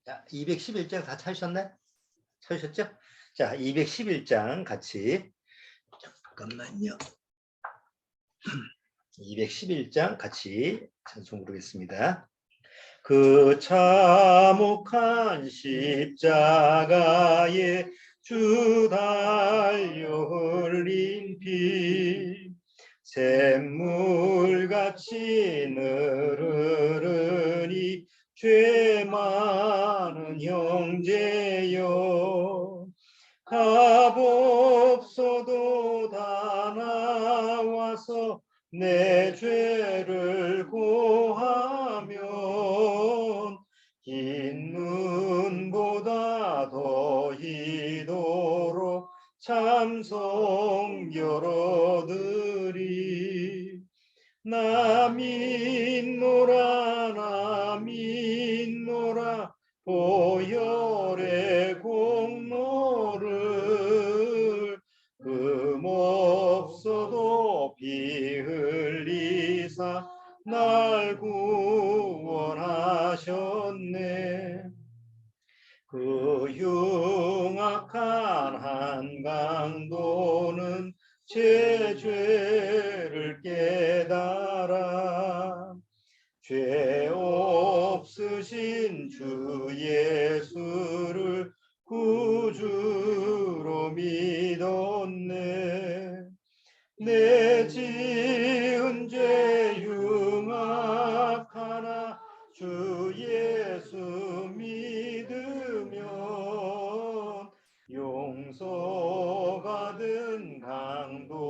자, 211장 다 찾으셨나요? 찾으셨죠? 자, 211장 같이 잠깐만요. 211장 같이 찬송 부르겠습니다. 그 참혹한 십자가에 주 달려 흘린 피 샘물같이 느르르니 죄 많은 형제여 값없어도 다 나와서 내 죄를 고하면 흰 눈보다 더 희도록 참성 열어드리 나 믿노라 나 믿노라 보혈의 공로를 금없어도 피 흘리사 날 구원하셨네. 그 흉악한 한강도는 제 죄를 깨달아 죄 없으신 주 예수를 구주로 믿었네. 내 지은 죄 흉악하나 주 예수 믿으면 용서받은 강도같이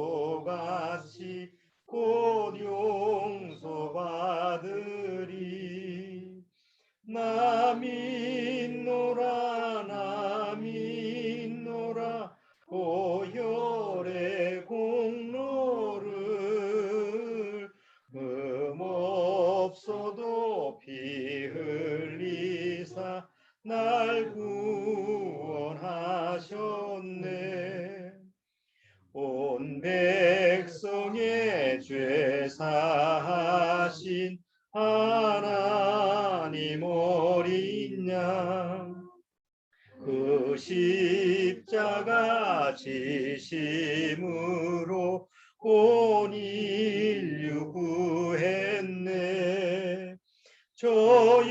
곧 용서받으리. 나 믿노라 나 믿노라 보혈의 공로를 금없어도 피 흘리사 날 구원하셨네. 온 백성의 죄 사하신 하나님 어린 양 그 십자가 지심으로 온 인류 구했네. 저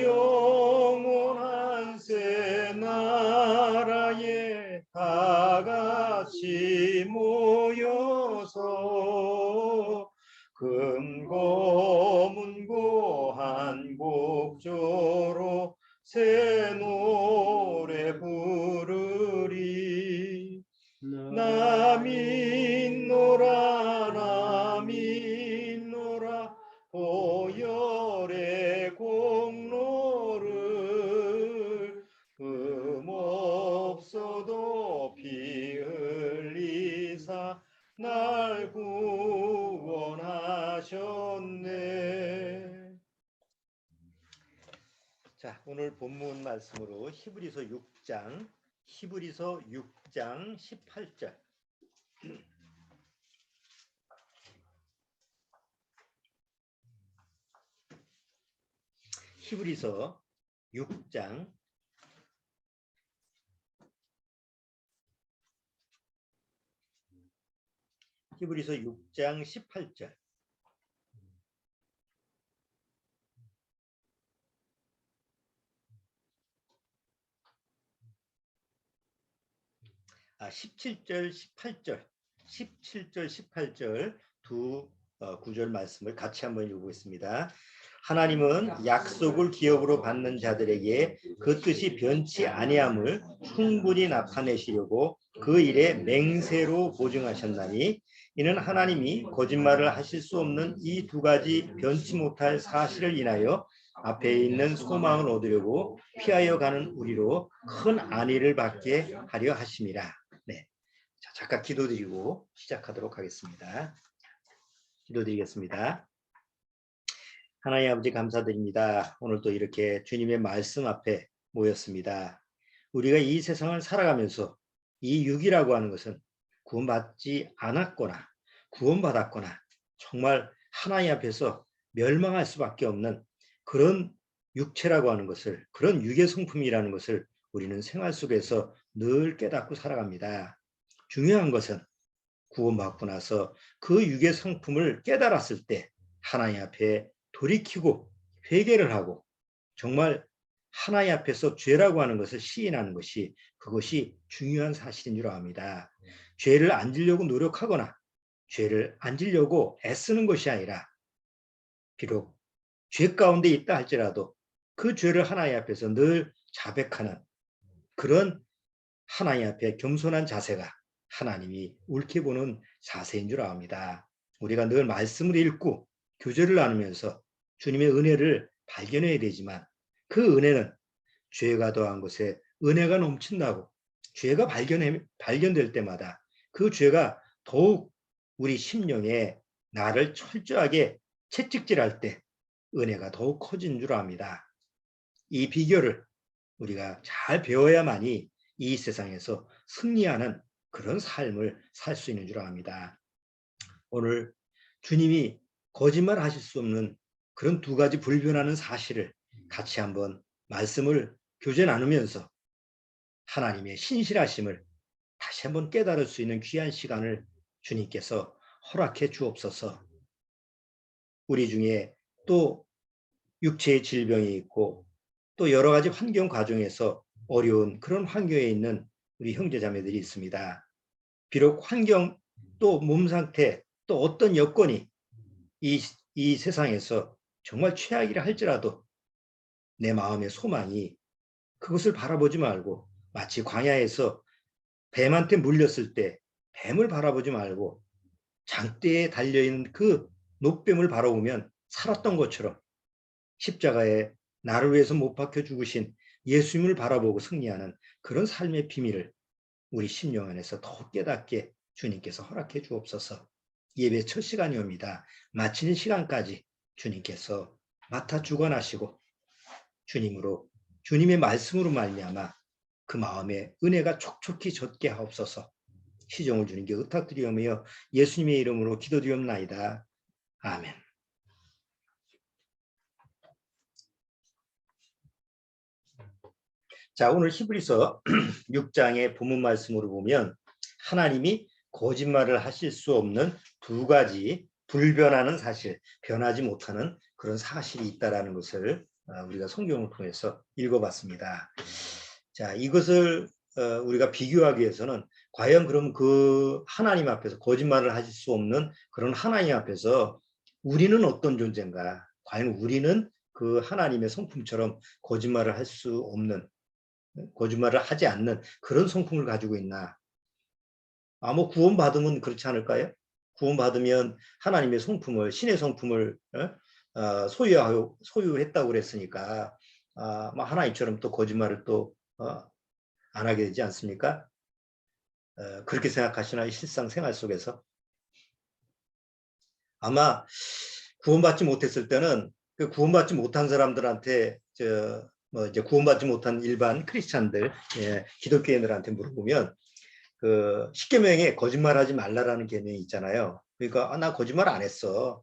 영원한 새 나라에 다 같이 모여서 금고문고 한곡조로 새 노래 부르리. 나 믿노라 나 믿노라 보혈의 공로를 금없어도 피 흘리사 날 구원하셨네. 자, 오늘 본문 말씀으로 히브리서 6장 18절. 히브리서 6장 18절. 아, 17절, 18절 두 구절 말씀을 같이 한번 읽어보겠습니다. 하나님은 약속을 기업으로 받는 자들에게 그 뜻이 변치 아니함을 충분히 나타내시려고 그 일에 맹세로 보증하셨나니 이는 하나님이 거짓말을 하실 수 없는 이 두 가지 변치 못할 사실을 인하여 앞에 있는 소망을 얻으려고 피하여 가는 우리로 큰 안위를 받게 하려 하심이라. 네, 자, 잠깐 기도드리고 시작하도록 하겠습니다. 기도드리겠습니다. 하나님 아버지 감사드립니다. 오늘 또 이렇게 주님의 말씀 앞에 모였습니다. 우리가 이 세상을 살아가면서 이 육이라고 하는 것은 구원받지 않았거나 구원받았거나 정말 하나님 앞에서 멸망할 수밖에 없는 그런 육체라고 하는 것을, 그런 육의 성품이라는 것을 우리는 생활 속에서 늘 깨닫고 살아갑니다. 중요한 것은 구원받고 나서 그 육의 성품을 깨달았을 때 하나님 앞에 돌이키고 회개를 하고 정말 하나님 앞에서 죄라고 하는 것을 시인하는 것이, 그것이 중요한 사실인 줄 압니다. 죄를 안 지려고 노력하거나 죄를 안 지려고 애쓰는 것이 아니라, 비록 죄 가운데 있다 할지라도 그 죄를 하나님 앞에서 늘 자백하는 그런 하나님 앞에 겸손한 자세가 하나님이 옳게 보는 자세인 줄 압니다. 우리가 늘 말씀을 읽고 교제를 나누면서 주님의 은혜를 발견해야 되지만, 그 은혜는 죄가 더한 곳에 은혜가 넘친다고, 죄가 발견될 때마다 그 죄가 더욱 우리 심령에 나를 철저하게 채찍질할 때 은혜가 더욱 커진 줄 압니다. 이 비결을 우리가 잘 배워야만이 이 세상에서 승리하는 그런 삶을 살 수 있는 줄 압니다. 오늘 주님이 거짓말 하실 수 없는 그런 두 가지 불변하는 사실을 같이 한번 말씀을 교제 나누면서 하나님의 신실하심을 다시 한번 깨달을 수 있는 귀한 시간을 주님께서 허락해 주옵소서. 우리 중에 또 육체의 질병이 있고 또 여러 가지 환경 과정에서 어려운 그런 환경에 있는 우리 형제자매들이 있습니다. 비록 환경, 또 몸 상태, 또 어떤 여건이 이 세상에서 정말 최악이라 할지라도 내 마음의 소망이 그것을 바라보지 말고, 마치 광야에서 뱀한테 물렸을 때 뱀을 바라보지 말고 장대에 달려있는 그 노뱀을 바라보면 살았던 것처럼 십자가에 나를 위해서 못 박혀 죽으신 예수님을 바라보고 승리하는 그런 삶의 비밀을 우리 심령 안에서 더욱 깨닫게 주님께서 허락해 주옵소서. 예배 첫 시간이 옵니다. 마치는 시간까지 주님께서 맡아 주관하시고 주님으로, 주님의 말씀으로 말미암아 그 마음에 은혜가 촉촉히 젖게 하옵소서. 시종을 주님께 의탁드리오며 예수님의 이름으로 기도드리옵나이다. 아멘. 자, 오늘 히브리서 6장의 본문 말씀으로 보면 하나님이 거짓말을 하실 수 없는 두 가지 불변하는 사실, 변하지 못하는 그런 사실이 있다라는 것을 우리가 성경을 통해서 읽어봤습니다. 자, 이것을 우리가 비교하기 위해서는 과연 그럼 그 하나님 앞에서 거짓말을 하실 수 없는 그런 하나님 앞에서 우리는 어떤 존재인가? 과연 우리는 그 하나님의 성품처럼 거짓말을 할 수 없는, 거짓말을 하지 않는 그런 성품을 가지고 있나? 뭐 구원받으면 그렇지 않을까요? 구원받으면 하나님의 성품을, 신의 성품을 소유했다고 그랬으니까 하나님처럼 또 거짓말을 또 안 하게 되지 않습니까? 그렇게 생각하시나요? 실상생활 속에서? 아마 구원받지 못했을 때는 그 구원받지 못한 사람들한테 이제 구원받지 못한 일반 크리스찬들, 기독교인들한테 물어보면 그 십계명에 거짓말하지 말라라는 계명이 있잖아요. 그러니까 나 거짓말 안 했어.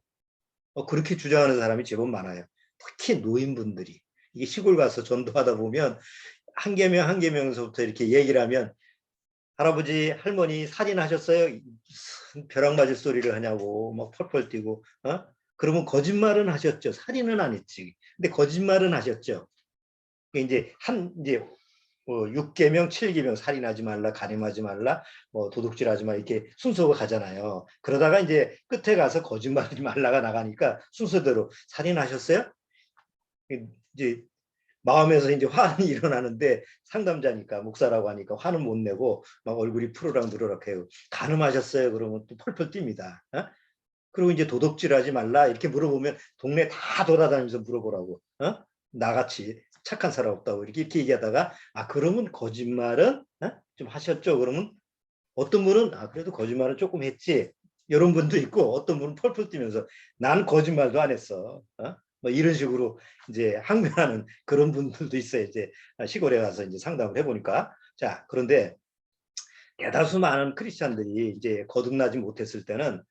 그렇게 주장하는 사람이 제법 많아요. 특히 노인분들이. 이게 시골 가서 전도하다 보면 한 계명 한 계명서부터 이렇게 얘기를 하면, 할아버지 할머니 살인하셨어요? 벼락 맞을 소리를 하냐고 막 펄펄 뛰고, 그러면 거짓말은 하셨죠. 살인은 안 했지. 근데 거짓말은 하셨죠. 이제 6계명, 7계명, 살인하지 말라, 간음하지 말라, 도둑질하지 말라, 이렇게 순서가 가잖아요. 그러다가 이제 끝에 가서 거짓말하지 말라가 나가니까 순서대로 살인하셨어요? 이제 마음에서 이제 화는 일어나는데 상담자니까, 목사라고 하니까 화는 못 내고 막 얼굴이 푸르락누르락 해요. 간음하셨어요? 그러면 또 펄펄 뜁니다. 그리고 이제 도둑질하지 말라 이렇게 물어보면 동네 다 돌아다니면서 물어보라고. 나같이 착한 사람 없다고 이렇게 얘기하다가, 그러면 거짓말은 좀 하셨죠? 그러면 어떤 분은 그래도 거짓말은 조금 했지, 이런 분도 있고, 어떤 분은 펄펄 뛰면서 난 거짓말도 안 했어. 뭐 이런 식으로 이제 항변하는 그런 분들도 있어요. 이제 시골에 가서 이제 상담을 해보니까. 자, 그런데 대다수 많은 크리스찬들이 이제 거듭나지 못했을 때는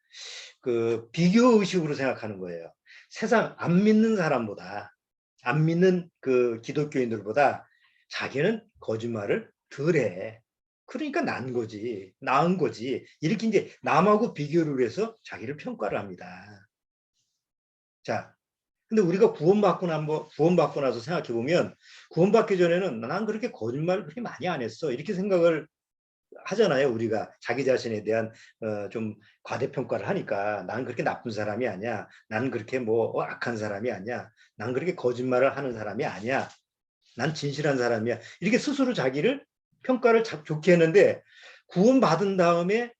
그 비교 의식으로 생각하는 거예요. 세상 안 믿는 사람보다 안 믿는 그 기독교인들보다 자기는 거짓말을 덜 해. 그러니까 난 거지. 나은 거지. 이렇게 이제 남하고 비교를 해서 자기를 평가를 합니다. 자, 근데 우리가 구원받고 나서 생각해 보면 구원받기 전에는 난 그렇게 거짓말을 그렇게 많이 안 했어. 이렇게 생각을 하잖아요. 우리가 자기 자신에 대한 좀 과대평가를 하니까 난 그렇게 나쁜 사람이 아니야. 난 그렇게 뭐 악한 사람이 아니야. 난 그렇게 거짓말을 하는 사람이 아니야. 난 진실한 사람이야. 이렇게 스스로 자기를 평가를 좋게 했는데 구원받은 다음에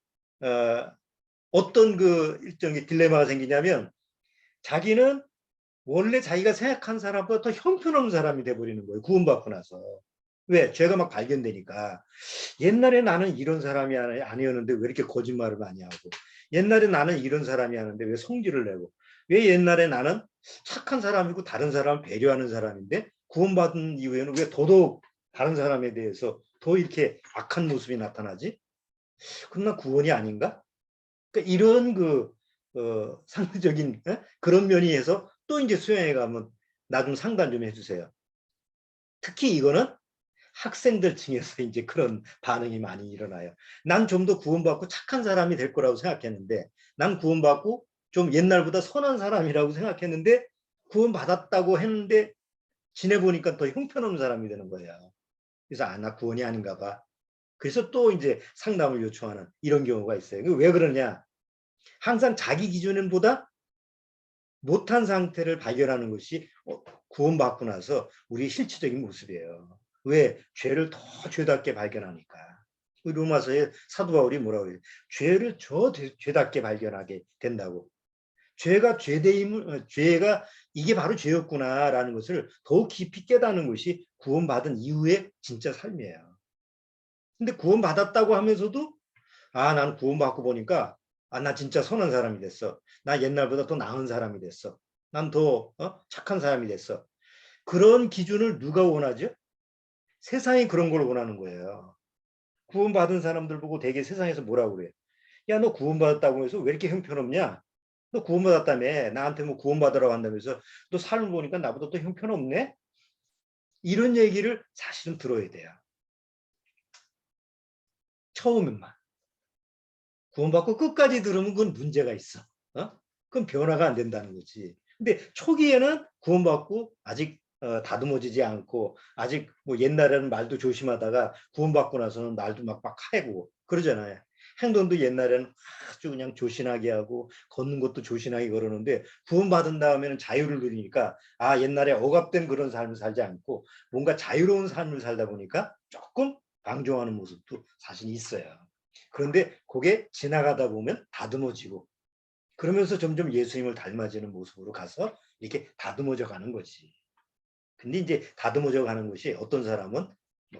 어떤 그 일종의 딜레마가 생기냐면 자기는 원래 자기가 생각한 사람보다 더 형편없는 사람이 돼버리는 거예요. 구원받고 나서. 왜? 죄가 막 발견되니까. 옛날에 나는 이런 사람이 아니었는데 왜 이렇게 거짓말을 많이 하고, 옛날에 나는 이런 사람이 아닌데 왜 성질을 내고, 왜 옛날에 나는 착한 사람이고 다른 사람을 배려하는 사람인데 구원받은 이후에는 왜 더더욱 다른 사람에 대해서 더 이렇게 악한 모습이 나타나지? 그럼 나 구원이 아닌가? 그러니까 이런 그 상대적인 그런 면에서 또 이제 수양회 가면 나 좀 상담 좀 해주세요. 특히 이거는 학생들 층에서 이제 그런 반응이 많이 일어나요. 난 좀 더 구원받고 착한 사람이 될 거라고 생각했는데, 난 구원받고 좀 옛날보다 선한 사람이라고 생각했는데, 구원받았다고 했는데, 지내보니까 더 형편없는 사람이 되는 거예요. 그래서 나 구원이 아닌가 봐. 그래서 또 이제 상담을 요청하는 이런 경우가 있어요. 왜 그러냐? 항상 자기 기준보다 못한 상태를 발견하는 것이 구원받고 나서 우리의 실질적인 모습이에요. 왜? 죄를 더 죄답게 발견하니까. 로마서에 사도 바울이 뭐라고 해요? 죄를 더 죄답게 발견하게 된다고. 죄가 이게 바로 죄였구나라는 것을 더욱 깊이 깨닫는 것이 구원받은 이후의 진짜 삶이에요. 근데 구원받았다고 하면서도 난 구원받고 보니까 나 진짜 선한 사람이 됐어. 나 옛날보다 더 나은 사람이 됐어. 난 더 착한 사람이 됐어. 그런 기준을 누가 원하죠? 세상이 그런 걸 원하는 거예요. 구원받은 사람들 보고 되게 세상에서 뭐라고 그래? 야, 너 구원받았다고 해서 왜 이렇게 형편없냐? 너 구원받았다며. 나한테 뭐 구원받으라고 한다면서 너 삶을 보니까 나보다 더 형편없네? 이런 얘기를 사실은 들어야 돼요. 처음에만. 구원받고 끝까지 들으면 그건 문제가 있어. 그건 변화가 안 된다는 거지. 근데 초기에는 구원받고 아직 다듬어지지 않고 아직 뭐 옛날에는 말도 조심하다가 구원받고 나서는 말도 막 하고 그러잖아요. 행동도 옛날에는 아주 그냥 조신하게 하고 걷는 것도 조신하게 걸었는데 구원받은 다음에는 자유를 누리니까 옛날에 억압된 그런 삶을 살지 않고 뭔가 자유로운 삶을 살다 보니까 조금 방종하는 모습도 사실 있어요. 그런데 그게 지나가다 보면 다듬어지고 그러면서 점점 예수님을 닮아지는 모습으로 가서 이렇게 다듬어져 가는 거지. 근데 이제 다듬어져 가는 것이 어떤 사람은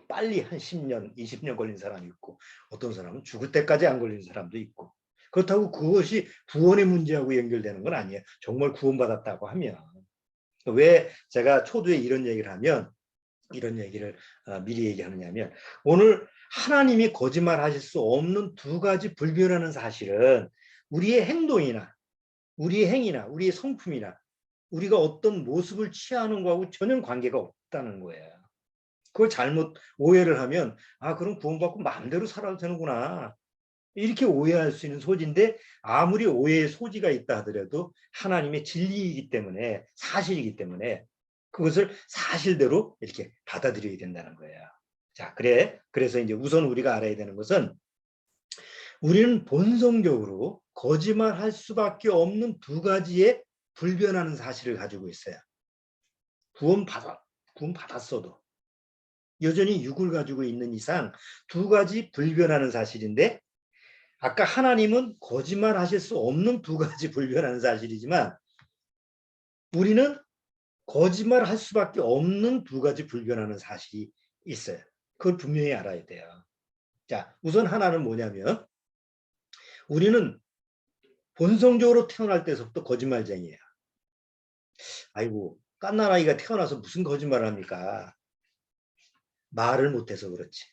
빨리 한 10년, 20년 걸린 사람이 있고 어떤 사람은 죽을 때까지 안 걸린 사람도 있고 그렇다고 그것이 구원의 문제하고 연결되는 건 아니에요. 정말 구원받았다고 하면. 왜 제가 초두에 이런 얘기를 하면 이런 얘기를 미리 얘기하느냐면 오늘 하나님이 거짓말하실 수 없는 두 가지 불변하는 사실은 우리의 행동이나 우리의 행위나 우리의 성품이나 우리가 어떤 모습을 취하는 거하고 전혀 관계가 없다는 거예요. 그걸 잘못 오해를 하면 그럼 구원받고 마음대로 살아도 되는구나. 이렇게 오해할 수 있는 소지인데 아무리 오해의 소지가 있다 하더라도 하나님의 진리이기 때문에 사실이기 때문에 그것을 사실대로 이렇게 받아들여야 된다는 거예요. 자, 그래서 이제 우선 우리가 알아야 되는 것은 우리는 본성적으로 거짓말할 수밖에 없는 두 가지의 불변하는 사실을 가지고 있어요. 구원받았어도 여전히 육을 가지고 있는 이상 두 가지 불변하는 사실인데 아까 하나님은 거짓말하실 수 없는 두 가지 불변하는 사실이지만 우리는 거짓말할 수밖에 없는 두 가지 불변하는 사실이 있어요. 그걸 분명히 알아야 돼요. 자, 우선 하나는 뭐냐면 우리는 본성적으로 태어날 때서부터 거짓말쟁이에요. 아이고, 깐난아이가 태어나서 무슨 거짓말을 합니까? 말을 못해서 그렇지.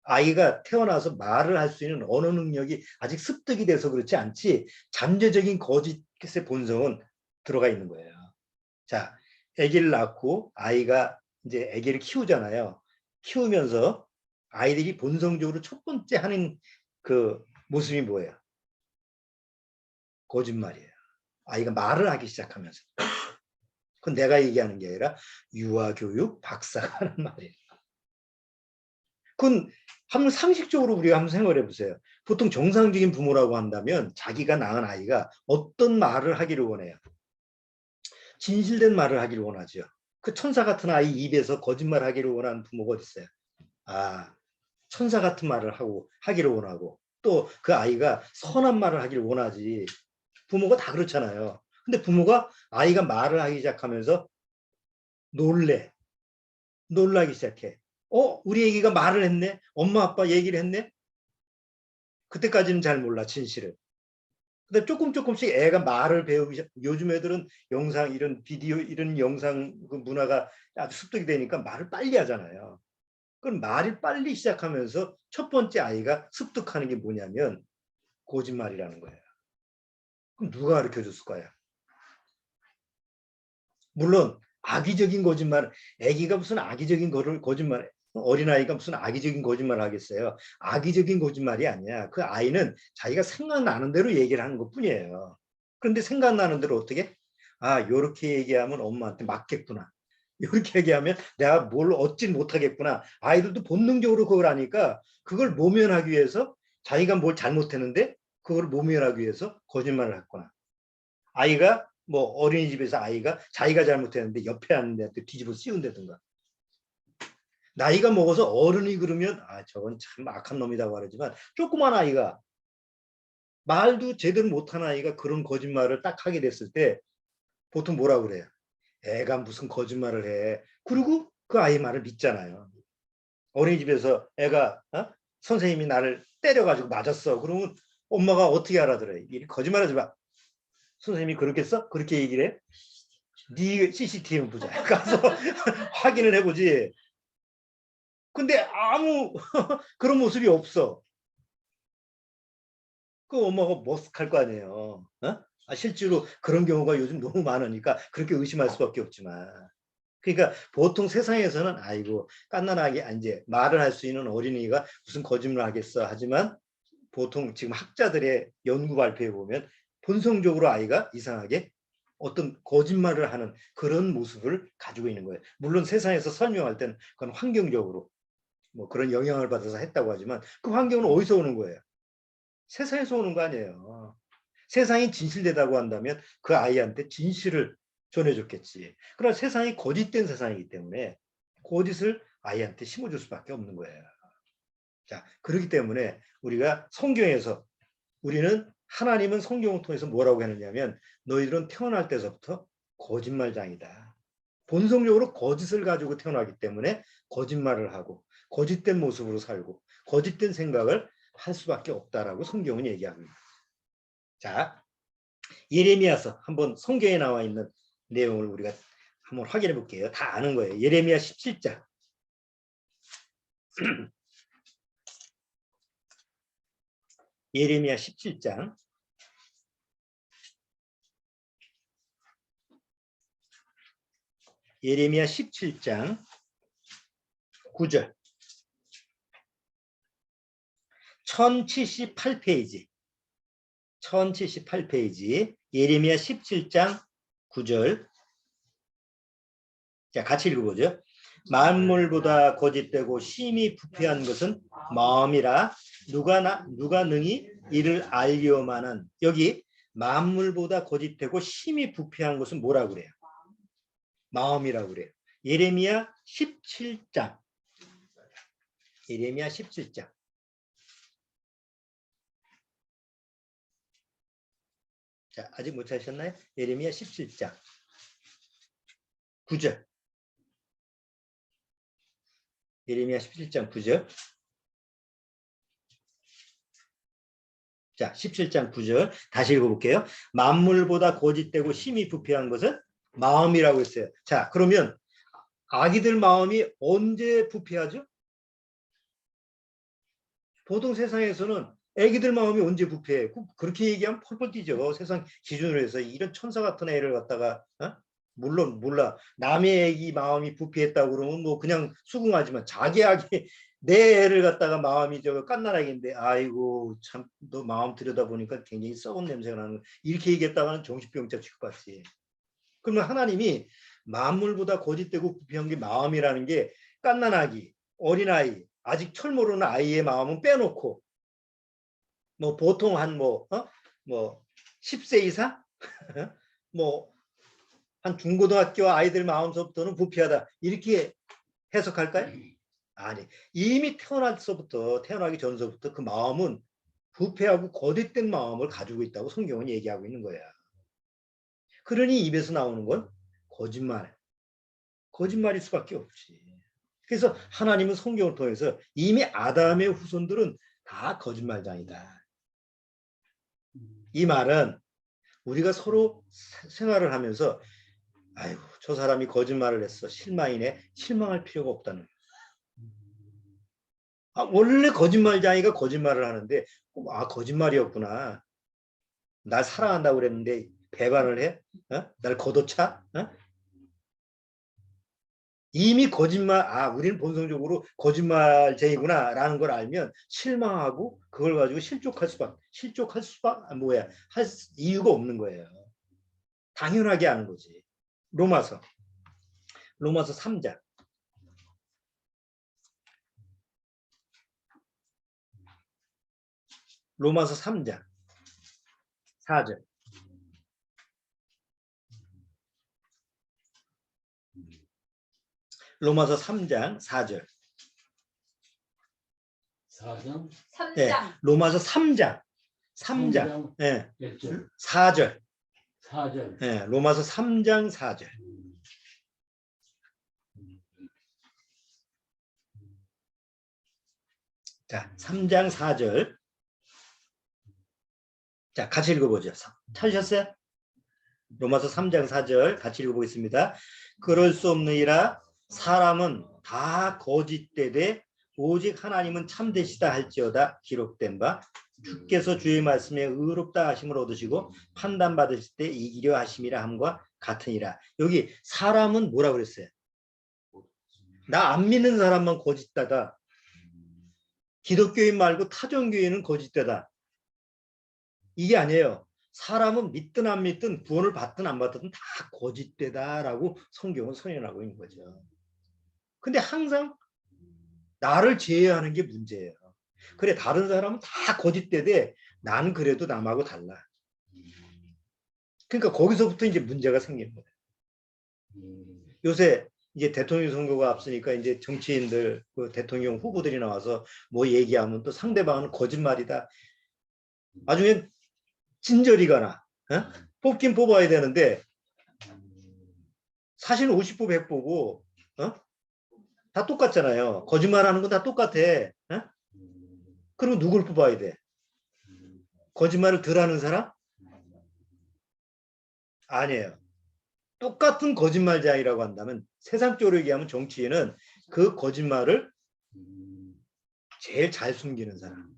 아이가 태어나서 말을 할 수 있는 언어 능력이 아직 습득이 돼서 그렇지 않지 잠재적인 거짓의 본성은 들어가 있는 거예요. 자, 아기를 낳고 아이가 이제 아기를 키우잖아요. 키우면서 아이들이 본성적으로 첫 번째 하는 그 모습이 뭐예요? 거짓말이에요. 아이가 말을 하기 시작하면서. 그건 내가 얘기하는 게 아니라 유아교육 박사가 하는 말이에요. 그건 한번 상식적으로 우리가 한번 생각해 보세요. 보통 정상적인 부모라고 한다면 자기가 낳은 아이가 어떤 말을 하기를 원해요? 진실된 말을 하기를 원하죠. 그 천사 같은 아이 입에서 거짓말 하기를 원하는 부모가 어디 있어요? 아, 천사 같은 말을 하기를 원하고 또 그 아이가 선한 말을 하기를 원하지. 부모가 다 그렇잖아요. 근데 부모가 아이가 말을 하기 시작하면서 놀라기 시작해. 우리 애기가 말을 했네? 엄마 아빠 얘기를 했네? 그때까지는 잘 몰라, 진실을. 근데 조금씩 애가 말을 배우기 시작. 요즘 애들은 영상, 이런 비디오, 이런 영상 문화가 아주 습득이 되니까 말을 빨리 하잖아요. 그럼 말을 빨리 시작하면서 첫 번째 아이가 습득하는 게 뭐냐면 거짓말이라는 거예요. 그럼 누가 가르쳐 줬을까요? 물론 악의적인 거짓말, 아기가 무슨 악의적인 거짓말, 어린아이가 무슨 악의적인 거짓말 하겠어요. 악의적인 거짓말이 아니야. 그 아이는 자기가 생각나는 대로 얘기를 하는 것뿐이에요. 그런데 생각나는 대로 어떻게? 요렇게 얘기하면 엄마한테 맞겠구나. 이렇게 얘기하면 내가 뭘 얻진 못하겠구나. 아이들도 본능적으로 그걸 하니까 그걸 모면하기 위해서 자기가 뭘 잘못했는데 그걸 모면하기 위해서 거짓말을 했구나. 아이가 뭐 어린이집에서 아이가 자기가 잘못했는데 옆에 앉는 데한테 뒤집어 씌운다든가. 나이가 먹어서 어른이 그러면 저건 참 악한 놈이라고 하지만 조그만 아이가 말도 제대로 못하는 아이가 그런 거짓말을 딱 하게 됐을 때 보통 뭐라 그래요? 애가 무슨 거짓말을 해. 그리고 그 아이 말을 믿잖아요. 어린이집에서 애가 선생님이 나를 때려가지고 맞았어. 그러면 엄마가 어떻게 알아들어요? 거짓말하지 마. 선생님이 그렇겠어? 그렇게 얘기를 해? 네 CCTV 보자. 가서 확인을 해보지. 근데 아무 그런 모습이 없어. 그 엄마가 머쓱할 거 아니에요. 실제로 그런 경우가 요즘 너무 많으니까 그렇게 의심할 수밖에 없지만. 그러니까 보통 세상에서는 아이고 깐난하게 이제 말을 할 수 있는 어린이가 무슨 거짓말 하겠어 하지만 보통 지금 학자들의 연구 발표에 보면 본성적으로 아이가 이상하게 어떤 거짓말을 하는 그런 모습을 가지고 있는 거예요. 물론 세상에서 설명할 때는 그건 환경적으로 뭐 그런 영향을 받아서 했다고 하지만 그 환경은 어디서 오는 거예요? 세상에서 오는 거 아니에요. 세상이 진실되다고 한다면 그 아이한테 진실을 전해줬겠지. 그러나 세상이 거짓된 세상이기 때문에 거짓을 아이한테 심어줄 수밖에 없는 거예요. 자, 그렇기 때문에 우리가 성경에서 우리는 하나님은 성경을 통해서 뭐라고 했느냐면 너희들은 태어날 때서부터 거짓말장이다. 본성적으로 거짓을 가지고 태어나기 때문에 거짓말을 하고 거짓된 모습으로 살고 거짓된 생각을 할 수밖에 없다라고 성경은 얘기합니다. 자, 예레미야서 한번 성경에 나와 있는 내용을 우리가 한번 확인해 볼게요. 다 아는 거예요. 예레미야 17장. 예레미야 17장. 예레미야 17장 9절. 1078페이지. 1078페이지. 예레미야 17장 9절. 자, 같이 읽어보죠. 만물보다 거짓되고 심히 부패한 것은 마음이라 누가 능히 이를 알려마는. 여기 만물보다 거짓되고 심히 부패한 것은 뭐라고 그래요? 마음이라고 그래요. 예레미야 17장. 예레미야 17장. 자, 아직 못 찾으셨나요? 예레미야 17장 9절. 예레미야 17장 9절. 자, 17장 9절 다시 읽어볼게요. 만물보다 거짓되고 심히 부패한 것은 마음이라고 했어요. 자, 그러면 아기들 마음이 언제 부패하죠? 보통 세상에서는 아기들 마음이 언제 부패해? 그렇게 얘기하면 펄펄 뛰죠. 세상 기준으로 해서 이런 천사 같은 애를 갖다가 물론 몰라. 남의 이 마음이 부패했다고 그러면 뭐 그냥 수긍하지만 자기 아기 내 애를 갖다가 마음이 저 깐난하겠는데 아이고 참 너 마음 들여다보니까 굉장히 썩은 냄새가 나는 이렇게 얘기했다가는 정신병자 취급받지. 그러면 하나님이 만물보다 거짓되고 부패한 게 마음이라는 게 깐난아기, 어린아이, 아직 철 모르는 아이의 마음은 빼놓고 뭐 보통 한 뭐 10세 이상 뭐 한 중고등학교 아이들 마음서부터는 부패하다 이렇게 해석할까요? 아니 이미 태어나기 전서부터 그 마음은 부패하고 거짓된 마음을 가지고 있다고 성경은 얘기하고 있는 거야. 그러니 입에서 나오는 건 거짓말일 수밖에 없지. 그래서 하나님은 성경을 통해서 이미 아담의 후손들은 다 거짓말장이다. 이 말은 우리가 서로 생활을 하면서 아이고 저 사람이 거짓말을 했어 실망이네 실망할 필요가 없다는 거예요. 원래 거짓말장이가 거짓말을 하는데 거짓말이었구나. 날 사랑한다고 그랬는데 배반을 해? 날 걷어차? 이미 우리는 본성적으로 거짓말쟁이구나 라는 걸 알면 실망하고 그걸 가지고 할 이유가 없는 거예요. 당연하게 하는 거지. 로마서 3장. 로마서 3장 4절. 로마서 3장 4절. 4장? 네, 로마서 3장. 3장. 4절. 4절. 네, 로마서 3장 4절. 자, 3장 4절. 자, 같이 읽어보죠. 찾으셨어요? 로마서 3장 4절 같이 읽어보겠습니다. 그럴 수 없느니라 사람은 다 거짓되되 오직 하나님은 참되시다 할지어다 기록된 바 주께서 주의 말씀에 의롭다 하심을 얻으시고 판단받으실 때 이기려 하심이라 함과 같으니라. 여기 사람은 뭐라 그랬어요? 나 안 믿는 사람만 거짓되다. 기독교인 말고 타종교인은 거짓되다. 이게 아니에요. 사람은 믿든 안 믿든 구원을 받든 안 받든 다 거짓되다라고 성경은 선언하고 있는 거죠. 근데 항상 나를 제외하는 게 문제예요. 그래 다른 사람은 다 거짓되되 나는 그래도 남하고 달라. 그러니까 거기서부터 이제 문제가 생기는 거예요. 요새 이제 대통령 선거가 앞서니까 이제 정치인들 그 대통령 후보들이 나와서 뭐 얘기하면 또 상대방은 거짓말이다. 나중에 진저리가나 뽑긴 뽑아야 되는데 사실 50보 100보고 다 똑같잖아요. 거짓말하는 건 다 똑같아. 그럼 누굴 뽑아야 돼? 거짓말을 덜 하는 사람? 아니에요. 똑같은 거짓말장이라고 한다면 세상적으로 얘기하면 정치인은 그 거짓말을 제일 잘 숨기는 사람.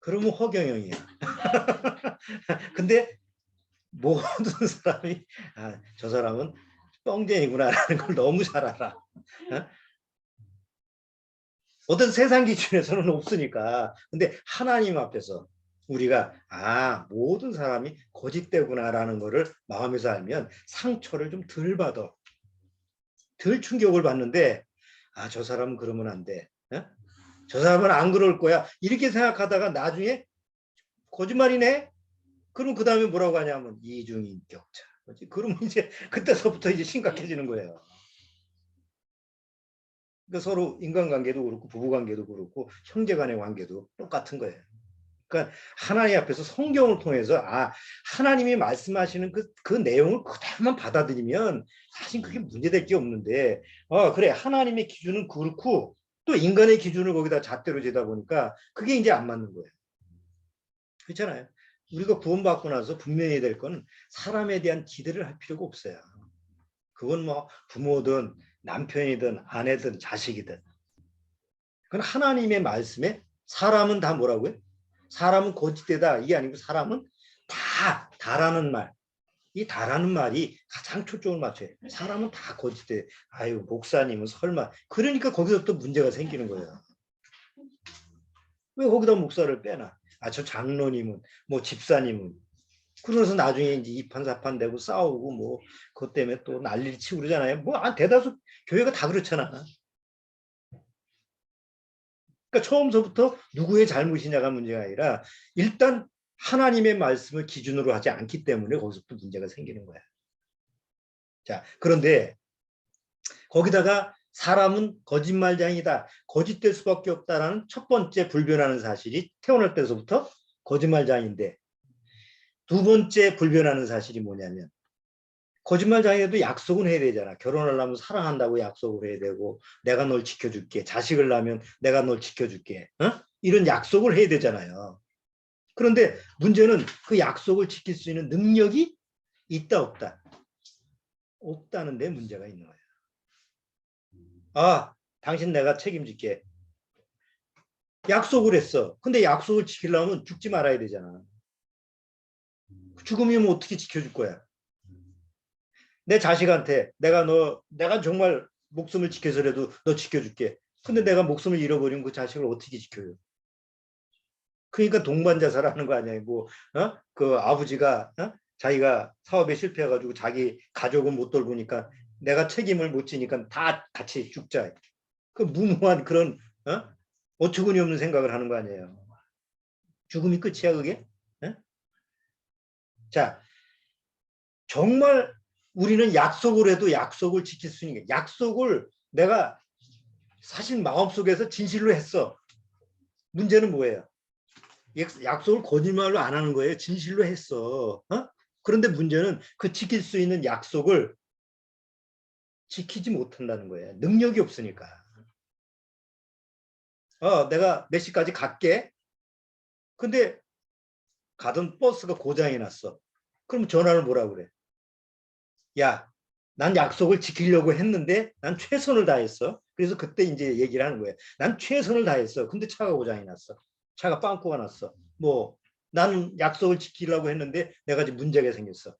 그러면 허경영이야. 근데 모든 사람이 저 사람은 뻥쟁이구나라는 걸 너무 잘 알아. 어떤 세상 기준에서는 없으니까. 근데 하나님 앞에서 우리가 모든 사람이 거짓되구나라는 거를 마음에서 알면 상처를 좀 덜 받아. 덜 충격을 받는데 저 사람은 그러면 안 돼. 저 사람은 안 그럴 거야. 이렇게 생각하다가 나중에 거짓말이네? 그럼 그 다음에 뭐라고 하냐면 이중인격자. 그러면 이제 그때서부터 이제 심각해지는 거예요. 그러니까 서로 인간관계도 그렇고 부부관계도 그렇고 형제간의 관계도 똑같은 거예요. 그러니까 하나님 앞에서 성경을 통해서 하나님이 말씀하시는 그 내용을 그대로만 받아들이면 사실 그게 문제될 게 없는데 그래 하나님의 기준은 그렇고 또 인간의 기준을 거기다 잣대로 재다 보니까 그게 이제 안 맞는 거예요. 그렇잖아요. 우리가 구원받고 나서 분명히 될 건 사람에 대한 기대를 할 필요가 없어요. 그건 뭐 부모든 남편이든 아내든 자식이든. 그건 하나님의 말씀에 사람은 다 뭐라고요? 사람은 거짓되다 이게 아니고 사람은 다라는 말. 이 다라는 말이 가장 초점을 맞춰요. 사람은 다 거짓대. 아유, 목사님은 설마. 그러니까 거기서부터 문제가 생기는 거예요. 왜 거기다 목사를 빼나? 아, 저 장로님은, 뭐 집사님은. 그러면서 나중에 이제 이판사판 되고 싸우고 뭐 그것 때문에 또 난리를 치고 그러잖아요. 뭐 대다수 교회가 다 그렇잖아. 그러니까 처음서부터 누구의 잘못이냐가 문제가 아니라 일단 하나님의 말씀을 기준으로 하지 않기 때문에 거기서부터 문제가 생기는 거야. 자, 그런데 거기다가 사람은 거짓말장이다. 거짓될 수밖에 없다라는 첫 번째 불변하는 사실이 태어날 때서부터 거짓말장인데 두 번째 불변하는 사실이 뭐냐면 거짓말장애도 약속은 해야 되잖아. 결혼하려면 사랑한다고 약속을 해야 되고 내가 널 지켜줄게. 자식을 낳으면 내가 널 지켜줄게. 이런 약속을 해야 되잖아요. 그런데 문제는 그 약속을 지킬 수 있는 능력이 있다 없다. 없다는 데 문제가 있는 거예요. 아, 당신 내가 책임질게. 약속을 했어. 근데 약속을 지키려면 죽지 말아야 되잖아. 죽으면 어떻게 지켜줄 거야? 내 자식한테 내가 정말 목숨을 지켜서라도 너 지켜줄게. 근데 내가 목숨을 잃어버리면 그 자식을 어떻게 지켜요? 그러니까 동반자살하는 거 아니야. 뭐, 그 아버지가 자기가 사업에 실패해가지고 자기 가족은 못 돌보니까 내가 책임을 못 지니까 다 같이 죽자. 그 무모한 그런 어처구니 없는 생각을 하는 거 아니에요. 죽음이 끝이야 그게? 자, 정말 우리는 약속을 해도 약속을 지킬 수 있는 게 약속을 내가 사실 마음속에서 진실로 했어. 문제는 뭐예요? 약속을 거짓말로 안 하는 거예요. 진실로 했어. 그런데 문제는 그 지킬 수 있는 약속을 지키지 못한다는 거예요. 능력이 없으니까. 내가 몇 시까지 갈게. 근데 가던 버스가 고장이 났어. 그럼 전화를 뭐라고 그래? 야, 난 약속을 지키려고 했는데 난 최선을 다했어. 그래서 그때 이제 얘기를 하는 거예요. 난 최선을 다했어. 근데 차가 고장이 났어. 차가 빵꾸가 났어. 뭐 나는 약속을 지키려고 했는데 내가 지금 문제가 생겼어.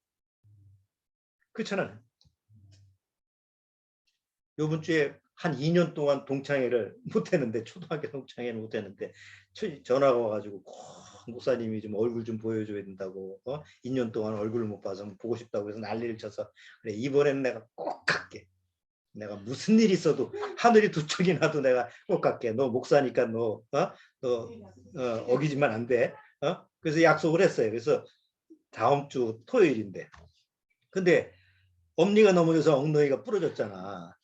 그렇잖아요. 요번 주에 한 2년 동안 동창회를 못했는데 초등학교 동창회를 못했는데 전화가 와가지고 목사님이 좀 얼굴 좀 보여줘야 된다고 2년 동안 얼굴을 못 봐서 보고 싶다고 해서 난리를 쳐서 그래 이번에는 내가 꼭 갈게. 내가 무슨 일 있어도 하늘이 두 척이 나도 내가 꼭 갈게. 너 목사니까 너 어기지만 안 돼. 그래서 약속을 했어요. 그래서 다음 주 토요일인데 근데 엄니가 넘어져서 엉덩이가 부러졌잖아.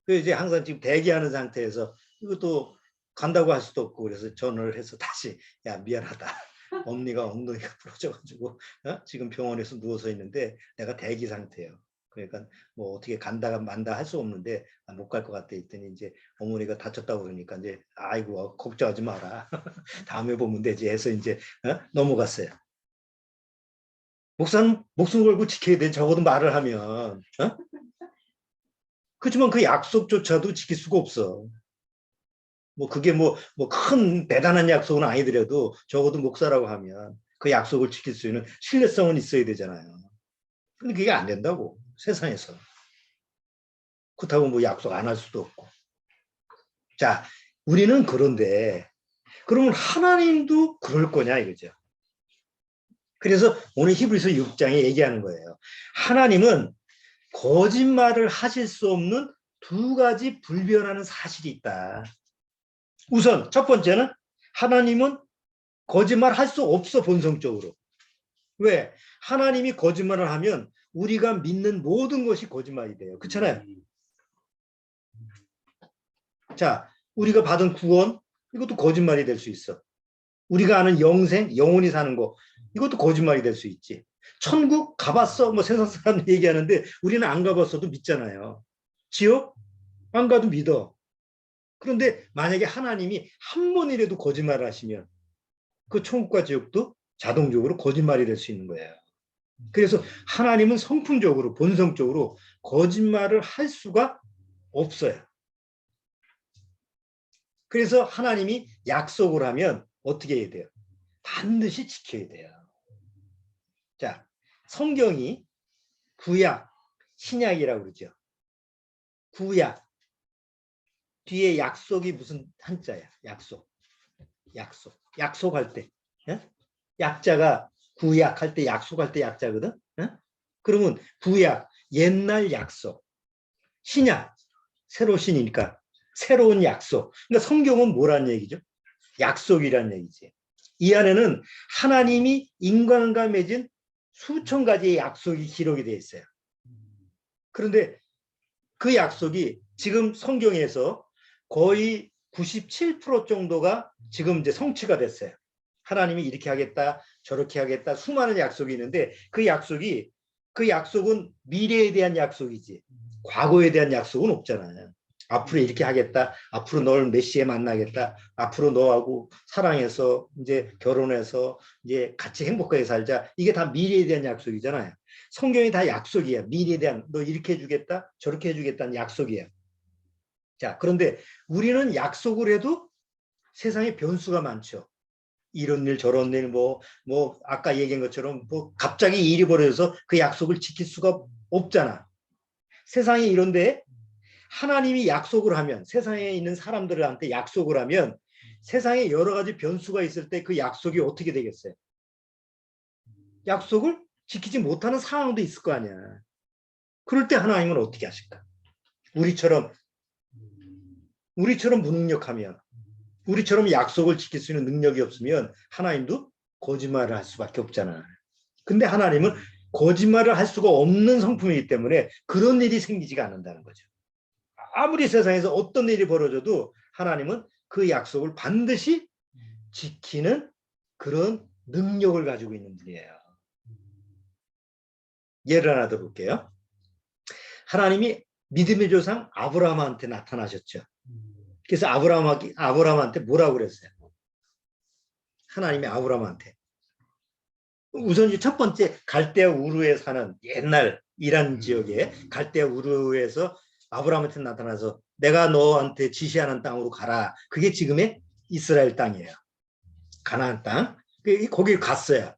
그 이제 항상 지금 대기하는 상태에서 이것도 간다고 할 수도 없고 그래서 전화를 해서 다시 야 미안하다. 엄니가 엉덩이가 부러져가지고 지금 병원에서 누워서 있는데 내가 대기 상태예요. 그러니까 뭐 어떻게 간다가 만다 할 수 없는데 못 갈 것 같다 했더니 이제 어머니가 다쳤다고 그러니까 이제 아이고 걱정하지 마라. 다음에 보면 되지 해서 이제 넘어갔어요. 목사는 목숨 걸고 지켜야 돼. 적어도 말을 하면. 그렇지만 그 약속조차도 지킬 수가 없어. 뭐 그게 뭐 큰 대단한 약속은 아니더라도 적어도 목사라고 하면 그 약속을 지킬 수 있는 신뢰성은 있어야 되잖아요. 근데 그게 안 된다고 세상에서. 그렇다고 뭐 약속 안 할 수도 없고. 자, 우리는 그런데 그러면 하나님도 그럴 거냐 이거죠. 그래서 오늘 히브리서 6장에 얘기하는 거예요. 하나님은 거짓말을 하실 수 없는 두 가지 불변하는 사실이 있다. 우선 첫 번째는 하나님은 거짓말 할 수 없어 본성적으로. 왜? 하나님이 거짓말을 하면 우리가 믿는 모든 것이 거짓말이 돼요. 그렇잖아요. 자, 우리가 받은 구원 이것도 거짓말이 될 수 있어. 우리가 아는 영생, 영원히 사는 거 이것도 거짓말이 될 수 있지. 천국 가봤어? 뭐 세상 사람 얘기하는데 우리는 안 가봤어도 믿잖아요. 지옥? 안 가도 믿어. 그런데 만약에 하나님이 한 번이라도 거짓말을 하시면 그 천국과 지옥도 자동적으로 거짓말이 될 수 있는 거예요. 그래서 하나님은 성품적으로 본성적으로 거짓말을 할 수가 없어요. 그래서 하나님이 약속을 하면 어떻게 해야 돼요? 반드시 지켜야 돼요. 자, 성경이 구약, 신약이라고 그러죠. 구약. 뒤에 약속이 무슨 한자야? 약속. 약속. 약속할 때. 예? 약자가 구약할 때 약속할 때 약자거든. 예? 그러면 구약, 옛날 약속. 신약, 새로 신이니까 새로운 약속. 그러니까 성경은 뭐란 얘기죠? 약속이란 얘기지. 이 안에는 하나님이 인간과 맺은 수천 가지의 약속이 기록이 되어 있어요. 그런데 그 약속이 지금 성경에서 거의 97% 정도가 지금 이제 성취가 됐어요. 하나님이 이렇게 하겠다, 저렇게 하겠다, 수많은 약속이 있는데 그 약속은 미래에 대한 약속이지 과거에 대한 약속은 없잖아요. 앞으로 이렇게 하겠다, 앞으로 널 몇 시에 만나겠다, 앞으로 너하고 사랑해서 이제 결혼해서 이제 같이 행복하게 살자. 이게 다 미래에 대한 약속이잖아요. 성경이 다 약속이야. 미래에 대한 너 이렇게 해주겠다, 저렇게 해주겠다는 약속이야. 자, 그런데 우리는 약속을 해도 세상에 변수가 많죠. 이런 일 저런 일 아까 얘기한 것처럼 갑자기 일이 벌어져서 그 약속을 지킬 수가 없잖아. 세상이 이런데 하나님이 약속을 하면 세상에 있는 사람들한테 약속을 하면 세상에 여러 가지 변수가 있을 때 그 약속이 어떻게 되겠어요? 약속을 지키지 못하는 상황도 있을 거 아니야. 그럴 때 하나님은 어떻게 하실까? 우리처럼 무능력하면 우리처럼 약속을 지킬 수 있는 능력이 없으면 하나님도 거짓말을 할 수밖에 없잖아. 근데 하나님은 거짓말을 할 수가 없는 성품이기 때문에 그런 일이 생기지가 않는다는 거죠. 아무리 세상에서 어떤 일이 벌어져도 하나님은 그 약속을 반드시 지키는 그런 능력을 가지고 있는 분이에요. 예를 하나 들어볼게요. 하나님이 믿음의 조상 아브라함한테 나타나셨죠. 그래서 아브라함한테 뭐라고 그랬어요? 하나님이 아브라함한테. 우선 첫 번째 갈대아 우르에 사는 옛날 이란 지역에 갈대아 우르에서 아브라함한테 나타나서 내가 너한테 지시하는 땅으로 가라. 그게 지금의 이스라엘 땅이에요. 가나안 땅. 거기 갔어요.